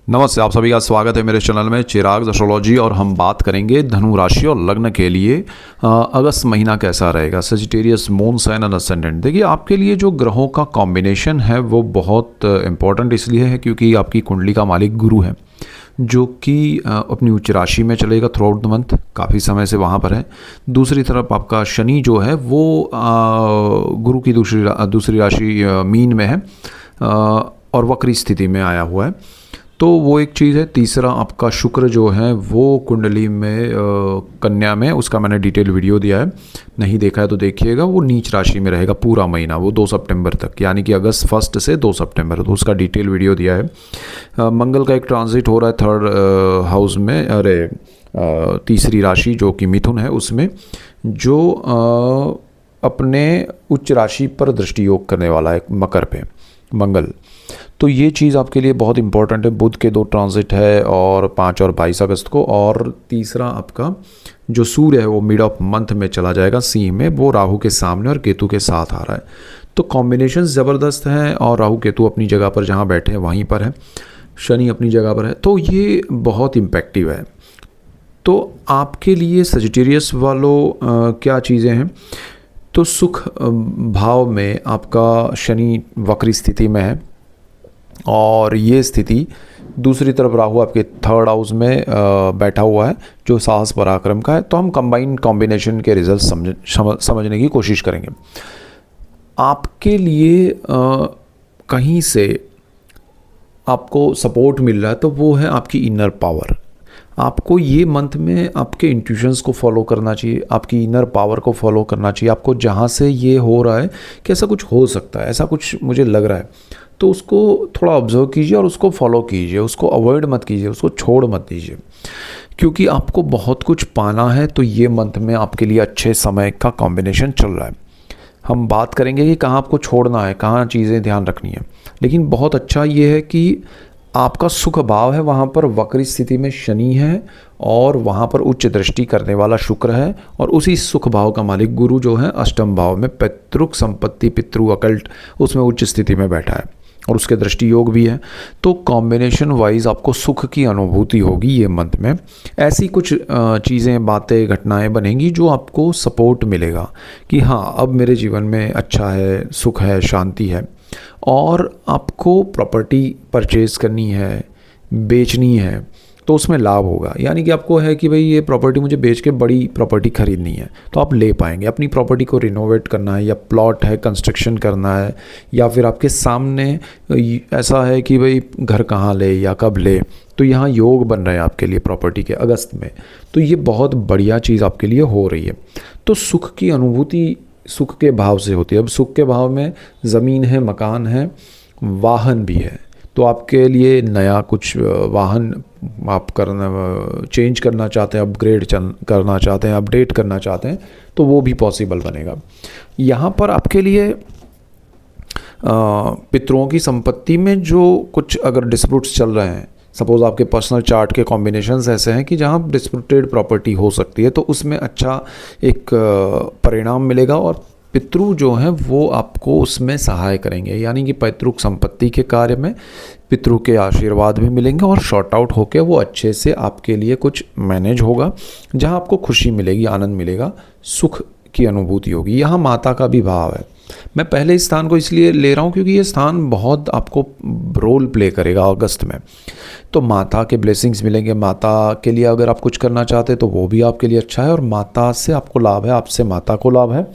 नमस्ते, आप सभी का स्वागत है मेरे चैनल में चिराग एस्ट्रोलॉजी। और हम बात करेंगे धनु राशि और लग्न के लिए अगस्त महीना कैसा रहेगा। सजिटेरियस, मून साइन और असेंडेंट। देखिए, आपके लिए जो ग्रहों का कॉम्बिनेशन है वो बहुत इंपॉर्टेंट इसलिए है क्योंकि आपकी कुंडली का मालिक गुरु है, जो कि अपनी उच्च राशि में चलेगा थ्रू आउट द मंथ, काफ़ी समय से वहाँ पर है। दूसरी तरफ आपका शनि जो है वो गुरु की दूसरी राशि मीन में है और वक्री स्थिति में आया हुआ है, तो वो एक चीज़ है। तीसरा आपका शुक्र जो है वो कुंडली में कन्या में, उसका मैंने डिटेल वीडियो दिया है, नहीं देखा है तो देखिएगा। वो नीच राशि में रहेगा पूरा महीना, वो 2 सितंबर तक, यानी कि अगस्त 1 से 2 सितंबर, तो उसका डिटेल वीडियो दिया है। मंगल का एक ट्रांजिट हो रहा है 3rd हाउस में, अरे तीसरी राशि जो कि मिथुन है उसमें, जो अपने उच्च राशि पर दृष्टि योग करने वाला है मकर पे मंगल। तो ये चीज़ आपके लिए बहुत इंपॉर्टेंट है। बुध के 2 ट्रांजिट है, और 5 और 22 अगस्त को। और तीसरा आपका जो सूर्य है वो मिड ऑफ मंथ में चला जाएगा सिंह में, वो राहु के सामने और केतु के साथ आ रहा है। तो कॉम्बिनेशन ज़बरदस्त हैं, और राहु केतु अपनी जगह पर जहाँ बैठे हैं वहीं पर है, शनि अपनी जगह पर है, तो ये बहुत इम्पैक्टिव है। तो आपके लिए सजिटेरियस वालों क्या चीज़ें हैं, तो सुख भाव में आपका शनि वक्री स्थिति में है, और ये स्थिति दूसरी तरफ राहु आपके 3rd हाउस में बैठा हुआ है, जो साहस पराक्रम का है। तो हम कंबाइंड कॉम्बिनेशन के रिजल्ट समझने की कोशिश करेंगे। आपके लिए कहीं से आपको सपोर्ट मिल रहा है तो वो है आपकी इनर पावर। आपको ये मंथ में आपके इंट्यूशंस को फॉलो करना चाहिए, आपकी इनर पावर को फॉलो करना चाहिए। आपको जहाँ से ये हो रहा है कि ऐसा कुछ हो सकता है, ऐसा कुछ मुझे लग रहा है, तो उसको थोड़ा ऑब्जर्व कीजिए और उसको फॉलो कीजिए, उसको अवॉइड मत कीजिए, उसको छोड़ मत दीजिए, क्योंकि आपको बहुत कुछ पाना है। तो ये मंथ में आपके लिए अच्छे समय का कॉम्बिनेशन चल रहा है। हम बात करेंगे कि कहाँ आपको छोड़ना है, कहाँ चीज़ें ध्यान रखनी है, लेकिन बहुत अच्छा ये है कि आपका सुख भाव है, वहाँ पर वक्री स्थिति में शनि है, और वहाँ पर उच्च दृष्टि करने वाला शुक्र है, और उसी सुख भाव का मालिक गुरु जो है अष्टम भाव में पैतृक संपत्ति, पितृ अकल्ट, उसमें उच्च स्थिति में बैठा है, और उसके दृष्टि योग भी है। तो कॉम्बिनेशन वाइज आपको सुख की अनुभूति होगी ये मंथ में। ऐसी कुछ चीज़ें, बातें, घटनाएं बनेंगी जो आपको सपोर्ट मिलेगा कि हाँ, अब मेरे जीवन में अच्छा है, सुख है, शांति है। और आपको प्रॉपर्टी परचेज़ करनी है, बेचनी है, तो उसमें लाभ होगा। यानी कि आपको है कि भाई ये प्रॉपर्टी मुझे बेच के बड़ी प्रॉपर्टी खरीदनी है, तो आप ले पाएंगे। अपनी प्रॉपर्टी को रिनोवेट करना है, या प्लॉट है कंस्ट्रक्शन करना है, या फिर आपके सामने ऐसा है कि भाई घर कहाँ ले या कब ले, तो यहाँ योग बन रहे हैं आपके लिए प्रॉपर्टी के अगस्त में। तो ये बहुत बढ़िया चीज़ आपके लिए हो रही है। तो सुख की अनुभूति सुख के भाव से होती है। अब सुख के भाव में ज़मीन है, मकान है, वाहन भी है, तो आपके लिए नया कुछ वाहन आप चेंज करना चाहते हैं, अपग्रेड करना चाहते हैं, अपडेट करना चाहते हैं, तो वो भी पॉसिबल बनेगा। यहाँ पर आपके लिए पितरों की संपत्ति में जो कुछ अगर डिस्प्यूट्स चल रहे हैं, सपोज़ आपके पर्सनल चार्ट के कॉम्बिनेशंस ऐसे हैं कि जहाँ डिस्प्यूटेड प्रॉपर्टी हो सकती है, तो उसमें अच्छा एक परिणाम मिलेगा, और पितृ जो हैं वो आपको उसमें सहाय करेंगे। यानी कि पैतृक संपत्ति के कार्य में पितृ के आशीर्वाद भी मिलेंगे, और शॉर्ट आउट होकर वो अच्छे से आपके लिए कुछ मैनेज होगा, जहाँ आपको खुशी मिलेगी, आनंद मिलेगा, सुख की अनुभूति होगी। यहाँ माता का भी भाव है। मैं पहले इस स्थान को इसलिए ले रहा हूँ क्योंकि ये स्थान बहुत आपको रोल प्ले करेगा अगस्त में। तो माता के ब्लेसिंग्स मिलेंगे। माता के लिए अगर आप कुछ करना चाहते हैं तो वो भी आपके लिए अच्छा है, और माता से आपको लाभ है, आपसे माता को लाभ है।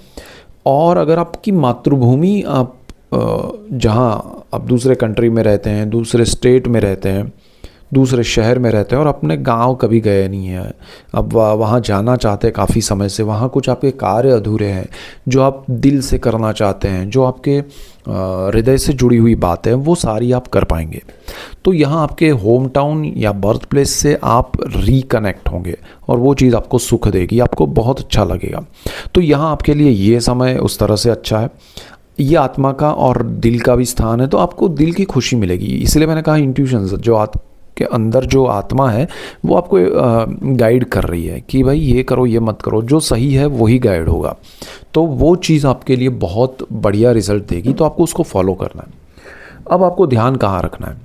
और अगर आपकी मातृभूमि, आप जहाँ आप दूसरे कंट्री में रहते हैं, दूसरे स्टेट में रहते हैं, दूसरे शहर में रहते हैं, और अपने गांव कभी गए नहीं हैं, अब वहाँ जाना चाहते हैं काफ़ी समय से, वहाँ कुछ आपके कार्य अधूरे हैं जो आप दिल से करना चाहते हैं, जो आपके हृदय से जुड़ी हुई बातें हैं, वो सारी आप कर पाएंगे। तो यहाँ आपके होम टाउन या बर्थ प्लेस से आप रिकनेक्ट होंगे, और वो चीज़ आपको सुख देगी, आपको बहुत अच्छा लगेगा। तो यहाँ आपके लिए ये समय उस तरह से अच्छा है। ये आत्मा का और दिल का भी स्थान है, तो आपको दिल की खुशी मिलेगी। इसलिए मैंने कहा इंट्यूशंस, जो के अंदर जो आत्मा है वो आपको गाइड कर रही है कि भाई ये करो, ये मत करो, जो सही है वही गाइड होगा। तो वो चीज़ आपके लिए बहुत बढ़िया रिजल्ट देगी, तो आपको उसको फॉलो करना है। अब आपको ध्यान कहाँ रखना है?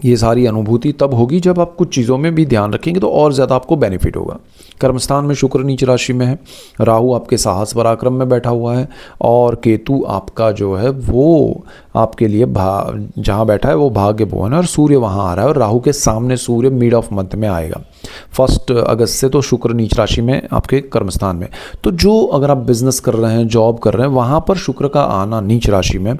ये सारी अनुभूति तब होगी जब आप कुछ चीज़ों में भी ध्यान रखेंगे तो और ज़्यादा आपको बेनिफिट होगा। कर्मस्थान में शुक्र नीच राशि में है, राहु आपके साहस पराक्रम में बैठा हुआ है और केतु आपका जो है वो आपके लिए जहाँ बैठा है वो भाग्य भुवन है और सूर्य वहाँ आ रहा है और राहु के सामने सूर्य मिड ऑफ मंथ में आएगा 1 अगस्त से। तो शुक्र नीच राशि में आपके कर्मस्थान में, तो जो अगर आप बिजनेस कर रहे हैं, जॉब कर रहे हैं, वहाँ पर शुक्र का आना नीच राशि में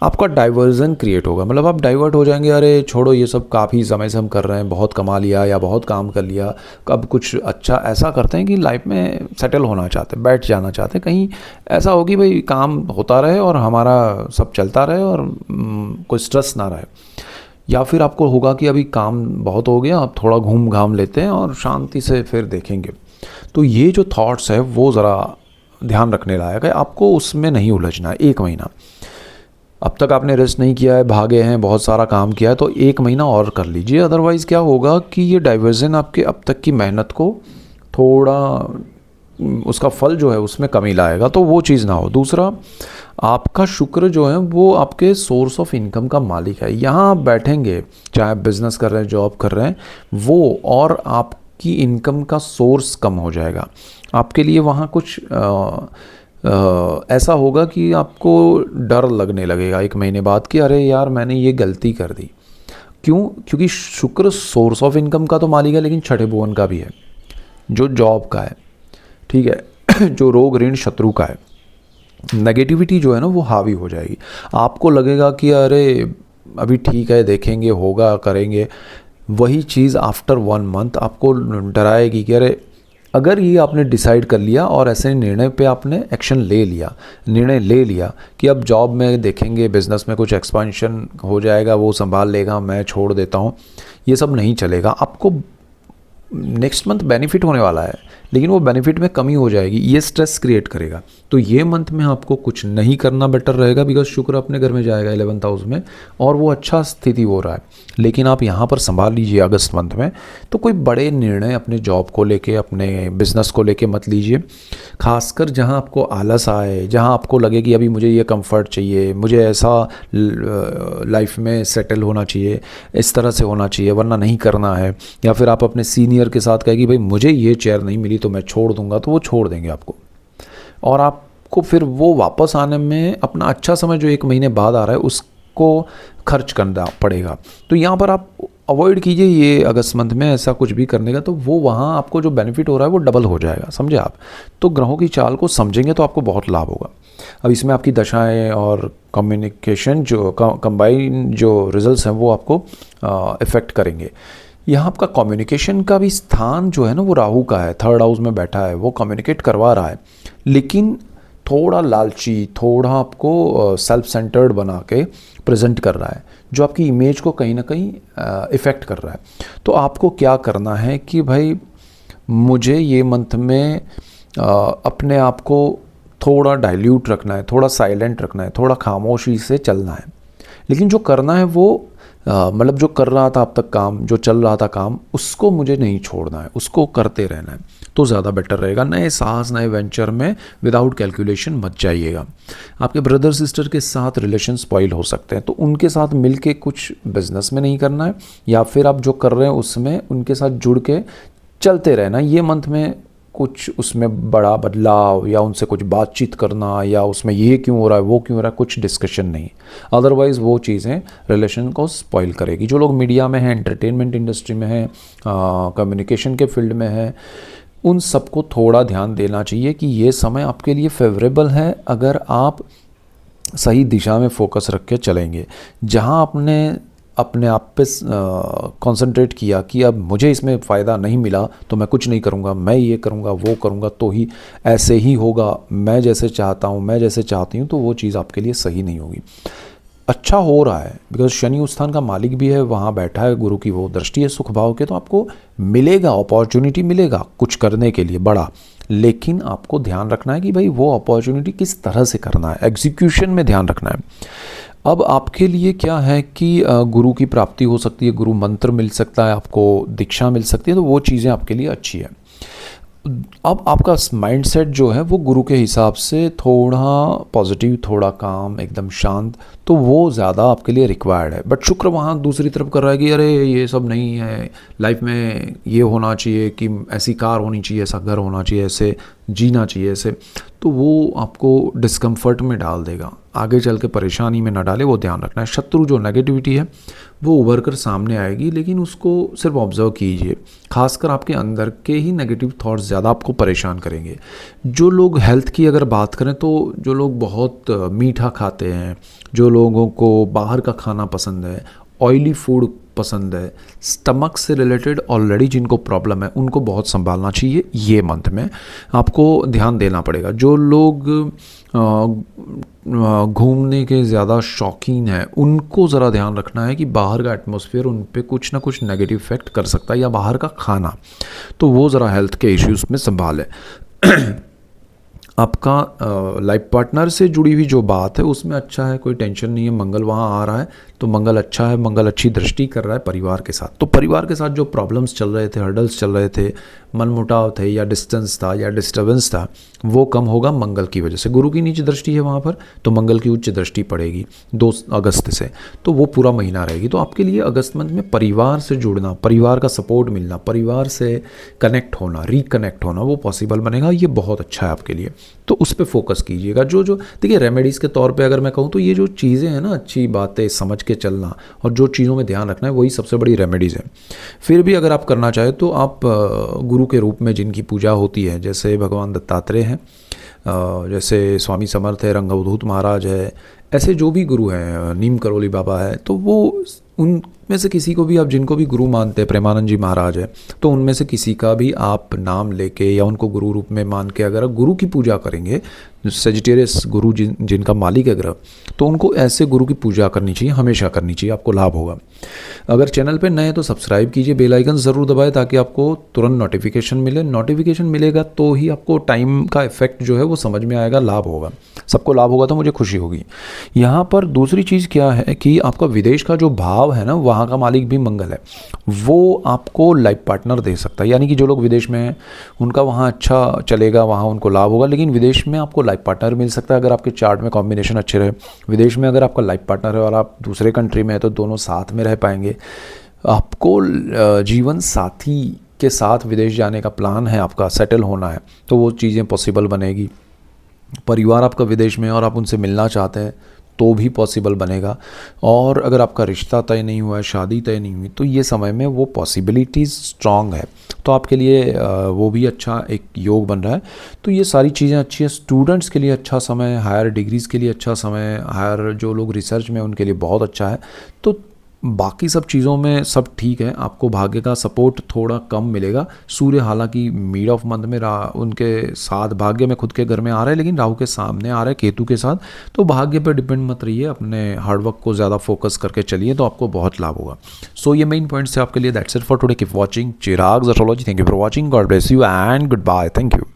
आपका डाइवर्जन क्रिएट होगा। मतलब आप डाइवर्ट हो जाएंगे, अरे छोड़ो ये सब काफ़ी समय से हम कर रहे हैं, बहुत कमा लिया या बहुत काम कर लिया, अब कुछ अच्छा ऐसा करते हैं कि लाइफ में सेटल होना चाहते हैं, बैठ जाना चाहते हैं, कहीं ऐसा हो कि भाई काम होता रहे और हमारा सब चलता रहे और कोई स्ट्रेस ना रहे। या फिर आपको होगा कि अभी काम बहुत हो गया, अब थोड़ा घूम घाम लेते हैं और शांति से फिर देखेंगे। तो ये जो थॉट्स है वो ज़रा ध्यान रखने लायक है, आपको उसमें नहीं उलझना है। 1 महीना अब तक आपने रेस्ट नहीं किया है, भागे हैं, बहुत सारा काम किया है, तो 1 महीना और कर लीजिए। अदरवाइज़ क्या होगा कि ये डाइवर्जन आपके अब तक की मेहनत को थोड़ा उसका फल जो है उसमें कमी लाएगा, तो वो चीज़ ना हो। दूसरा, आपका शुक्र जो है वो आपके सोर्स ऑफ इनकम का मालिक है। यहाँ आप बैठेंगे, चाहे आप बिज़नेस कर रहे हैं, जॉब कर रहे हैं, वो और आपकी इनकम का सोर्स कम हो जाएगा। आपके लिए वहाँ कुछ ऐसा होगा कि आपको डर लगने लगेगा 1 महीने बाद कि अरे यार मैंने ये गलती कर दी। क्यों? क्योंकि शुक्र सोर्स ऑफ इनकम का तो मालिक है, लेकिन छठे भुवन का भी है, जो जॉब का है, ठीक है, जो रोग ऋण शत्रु का है। नेगेटिविटी जो है ना वो हावी हो जाएगी, आपको लगेगा कि अरे अभी ठीक है, देखेंगे, होगा, करेंगे। वही चीज़ आफ्टर 1 मंथ आपको डराएगी कि अरे अगर ये आपने डिसाइड कर लिया और ऐसे निर्णय पे आपने एक्शन ले लिया, निर्णय ले लिया कि अब जॉब में देखेंगे, बिज़नेस में कुछ एक्सपेंशन हो जाएगा, वो संभाल लेगा, मैं छोड़ देता हूँ, ये सब नहीं चलेगा। आपको नेक्स्ट मंथ बेनिफिट होने वाला है, लेकिन वो बेनिफिट में कमी हो जाएगी, ये स्ट्रेस क्रिएट करेगा। तो ये मंथ में आपको कुछ नहीं करना बेटर रहेगा, बिकॉज शुक्र अपने घर में जाएगा 11th हाउस में और वो अच्छा स्थिति हो रहा है। लेकिन आप यहाँ पर संभाल लीजिए अगस्त मंथ में, तो कोई बड़े निर्णय अपने जॉब को लेके, अपने बिजनेस को लेके मत लीजिए। खासकर जहाँ आपको आलस आए, जहाँ आपको लगे कि अभी मुझे ये कंफर्ट चाहिए, मुझे ऐसा लाइफ में सेटल होना चाहिए, इस तरह से होना चाहिए, वरना नहीं करना है। या फिर आप अपने सीनियर के साथ कहें कि भाई मुझे ये चेयर नहीं मिली तो मैं छोड़ दूंगा, तो वो छोड़ देंगे आपको, और आपको फिर वो वापस आने में अपना अच्छा समय जो 1 महीने बाद आ रहा है उसको खर्च करना पड़ेगा। तो यहाँ पर आप अवॉइड कीजिए ये अगस्त मंथ में ऐसा कुछ भी करने का, तो वो वहाँ आपको जो बेनिफिट हो रहा है वो डबल हो जाएगा, समझे आप। तो ग्रहों की चाल को समझेंगे तो आपको बहुत लाभ होगा। अब इसमें आपकी दशाएं और कम्युनिकेशन जो कंबाइन जो रिजल्ट्स हैं वो आपको इफ़ेक्ट करेंगे। यहाँ आपका कम्युनिकेशन का भी स्थान जो है ना वो राहु का है, 3rd हाउस में बैठा है, वो कम्युनिकेट करवा रहा है, लेकिन थोड़ा लालची, थोड़ा आपको सेल्फ सेंटर्ड बना के प्रेजेंट कर रहा है, जो आपकी इमेज को कहीं ना कहीं इफ़ेक्ट कर रहा है। तो आपको क्या करना है कि भाई मुझे ये मंथ में अपने आप को थोड़ा डाइल्यूट रखना है, थोड़ा साइलेंट रखना है, थोड़ा खामोशी से चलना है, लेकिन जो करना है वो मतलब जो कर रहा था अब तक काम, जो चल रहा था काम, उसको मुझे नहीं छोड़ना है, उसको करते रहना है, तो ज़्यादा बेटर रहेगा। नए साहस, नए वेंचर में विदाउट कैलकुलेशन मत जाइएगा। आपके ब्रदर सिस्टर के साथ रिलेशन स्पॉइल हो सकते हैं, तो उनके साथ मिल के कुछ बिजनेस में नहीं करना है, या फिर आप जो कर रहे हैं उसमें उनके साथ जुड़ के चलते रहना। ये मंथ में कुछ उसमें बड़ा बदलाव या उनसे कुछ बातचीत करना या उसमें ये क्यों हो रहा है, वो क्यों हो रहा है, कुछ डिस्कशन नहीं। अदरवाइज़ वो चीज़ें रिलेशन को स्पॉइल करेगी। जो लोग मीडिया में हैं, एंटरटेनमेंट इंडस्ट्री में हैं, कम्युनिकेशन के फील्ड में हैं, उन सबको थोड़ा ध्यान देना चाहिए कि ये समय आपके लिए फेवरेबल है अगर आप सही दिशा में फोकस रख के चलेंगे। जहाँ आपने अपने आप पे कंसंट्रेट किया कि अब मुझे इसमें फ़ायदा नहीं मिला तो मैं कुछ नहीं करूँगा, मैं ये करूँगा, वो करूँगा, तो ही ऐसे ही होगा, मैं जैसे चाहता हूँ, मैं जैसे चाहती हूँ, तो वो चीज़ आपके लिए सही नहीं होगी। अच्छा हो रहा है बिकॉज शनि उस स्थान का मालिक भी है, वहाँ बैठा है, गुरु की वो दृष्टि है सुख भाव के, तो आपको मिलेगा, अपॉर्चुनिटी मिलेगा कुछ करने के लिए बड़ा। लेकिन आपको ध्यान रखना है कि भाई वो अपॉर्चुनिटी किस तरह से करना है, एग्जीक्यूशन में ध्यान रखना है। अब आपके लिए क्या है कि गुरु की प्राप्ति हो सकती है, गुरु मंत्र मिल सकता है, आपको दीक्षा मिल सकती है, तो वो चीज़ें आपके लिए अच्छी है। अब आपका माइंडसेट जो है वो गुरु के हिसाब से थोड़ा पॉजिटिव, थोड़ा काम, एकदम शांत, तो वो ज़्यादा आपके लिए रिक्वायर्ड है। बट शुक्र वहाँ दूसरी तरफ कर रहा है कि अरे ये सब नहीं है, लाइफ में ये होना चाहिए कि ऐसी कार होनी चाहिए, ऐसा घर होना चाहिए, ऐसे जीना चाहिए, ऐसे, तो वो आपको डिस्कम्फर्ट में डाल देगा, आगे चल के परेशानी में ना डाले, वो ध्यान रखना है। शत्रु जो नेगेटिविटी है वो उभर कर सामने आएगी, लेकिन उसको सिर्फ ऑब्जर्व कीजिए। खासकर आपके अंदर के ही नेगेटिव थॉट्स ज़्यादा आपको परेशान करेंगे। जो लोग हेल्थ की अगर बात करें तो जो लोग बहुत मीठा खाते हैं, जो लोगों को बाहर का खाना पसंद है, ऑयली फूड पसंद है, स्टमक से रिलेटेड ऑलरेडी जिनको प्रॉब्लम है, उनको बहुत संभालना चाहिए। ये मंथ में आपको ध्यान देना पड़ेगा। जो लोग घूमने के ज़्यादा शौकीन हैं, उनको ज़रा ध्यान रखना है कि बाहर का एटमॉस्फेयर उन पे कुछ ना कुछ नेगेटिव इफेक्ट कर सकता है, या बाहर का खाना, तो वो ज़रा हेल्थ के इश्यूज़ में संभालें। आपका लाइफ पार्टनर से जुड़ी हुई जो बात है उसमें अच्छा है, कोई टेंशन नहीं है, मंगल वहाँ आ रहा है तो मंगल अच्छा है, मंगल अच्छी दृष्टि कर रहा है परिवार के साथ। तो परिवार के साथ जो प्रॉब्लम्स चल रहे थे, हर्डल्स चल रहे थे, मनमुटाव थे, या डिस्टेंस था, या डिस्टर्बेंस था, वो कम होगा मंगल की वजह से। गुरु की नीच दृष्टि है वहाँ पर, तो मंगल की उच्च दृष्टि पड़ेगी 2 अगस्त से, तो वो पूरा महीना रहेगी। तो आपके लिए अगस्त मंथ में परिवार से जुड़ना, परिवार का सपोर्ट मिलना, परिवार से कनेक्ट होना, रिकनेक्ट होना, वो पॉसिबल बनेगा। ये बहुत अच्छा है आपके लिए, तो उस पर फोकस कीजिएगा। जो देखिए, रेमेडीज़ के तौर पे अगर मैं कहूँ तो ये जो चीज़ें हैं ना, अच्छी बातें समझ के चलना और जो चीज़ों में ध्यान रखना है, वही सबसे बड़ी रेमेडीज़ है। फिर भी अगर आप करना चाहें तो आप गुरु के रूप में जिनकी पूजा होती है, जैसे भगवान दत्तात्रेय हैं, जैसे स्वामी समर्थ है, रंगअवधूत महाराज है, ऐसे जो भी गुरु हैं, नीम करोली बाबा है, तो वो उनमें से किसी को भी आप जिनको भी गुरु मानते हैं, प्रेमानंद जी महाराज है, तो उनमें से किसी का भी आप नाम लेके या उनको गुरु रूप में मान के अगर आप गुरु की पूजा करेंगे, सेजिटेरियस गुरु जिनका मालिक है ग्रह, तो उनको ऐसे गुरु की पूजा करनी चाहिए, हमेशा करनी चाहिए, आपको लाभ होगा। अगर चैनल पे नए हैं तो सब्सक्राइब कीजिए, बेल आइकन ज़रूर दबाएं ताकि आपको तुरंत नोटिफिकेशन मिले। नोटिफिकेशन मिलेगा तो ही आपको टाइम का इफेक्ट जो है वो समझ में आएगा, लाभ होगा, सबको लाभ होगा तो मुझे खुशी होगी। यहाँ पर दूसरी चीज़ क्या है कि आपका विदेश का जो भाव है ना, वहाँ का मालिक भी मंगल है, वो आपको लाइफ पार्टनर दे सकता है। यानी कि जो लोग विदेश में हैं उनका वहाँ अच्छा चलेगा, वहाँ उनको लाभ होगा, लेकिन विदेश में आपको लाइफ पार्टनर मिल सकता है अगर आपके चार्ट में कॉम्बिनेशन अच्छे रहे। विदेश में अगर आपका लाइफ पार्टनर है और आप दूसरे कंट्री में है तो दोनों साथ में रह पाएंगे। आपको जीवन साथी के साथ विदेश जाने का प्लान है, आपका सेटल होना है, तो वो चीज़ें पॉसिबल बनेगी। परिवार आपका विदेश में है और आप उनसे मिलना चाहते हैं तो भी पॉसिबल बनेगा। और अगर आपका रिश्ता तय नहीं हुआ है, शादी तय नहीं हुई, तो ये समय में वो पॉसिबिलिटीज़ स्ट्रॉन्ग है, तो आपके लिए वो भी अच्छा एक योग बन रहा है। तो ये सारी चीज़ें अच्छी है। स्टूडेंट्स के लिए अच्छा समय है, हायर डिग्रीज़ के लिए अच्छा समय, हायर जो लोग रिसर्च में उनके लिए बहुत अच्छा है। तो बाकी सब चीज़ों में सब ठीक है। आपको भाग्य का सपोर्ट थोड़ा कम मिलेगा। सूर्य हालांकि मिड ऑफ मंथ में उनके साथ भाग्य में खुद के घर में आ रहा है, लेकिन राहु के सामने आ रहा है केतु के साथ, तो भाग्य पर डिपेंड मत रहिए, अपने हार्डवर्क को ज़्यादा फोकस करके चलिए तो आपको बहुत लाभ होगा। सो ये मेन पॉइंट्स है आपके लिए। That's it for today. Keep watching Chirag astrology. Thank you for watching. God bless you and good bye. Thank you.